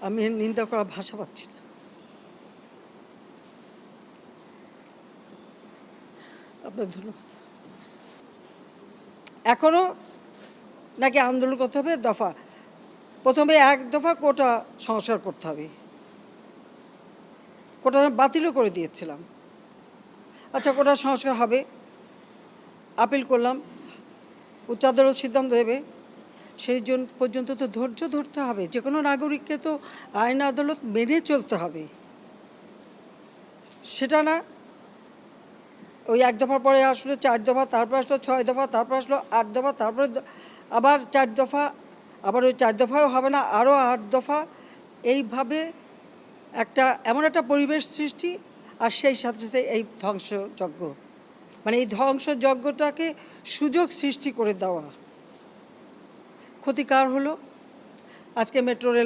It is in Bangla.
আমি নিন্দা করার ভাষা পাচ্ছি না। আপনার ধন্যবাদ। এখনও নাকি আন্দোলন করতে হবে দফা, প্রথমে 1 দফা কোটা সংস্কার করতে হবে। কোটা বাতিলও করে দিয়েছিলাম। আচ্ছা, কোটা সংস্কার হবে, আপিল করলাম, উচ্চ আদালত সিদ্ধান্ত দেবে, সেই জন পর্যন্ত তো ধৈর্য ধরতে হবে। যে কোনো নাগরিককে তো আইন আদালত মেনে চলতে হবে। সেটা না, ওই 1 দফার পরে আসলো 4 দফা, তারপর আসলো 6 দফা, তারপর আসলো 8 দফা, তারপরে আবার 4 দফা, আবার ওই 4 দফাও হবে না, আরও 8 দফা। এইভাবে এমন একটা পরিবেশ সৃষ্টি, আর সেই সাথে সাথে এই ধ্বংসযজ্ঞ, মানে এই ধ্বংসযজ্ঞটাকে সুযোগ সৃষ্টি করে দেওয়া। ক্ষতিকার হলো আজকে মেট্রো রেল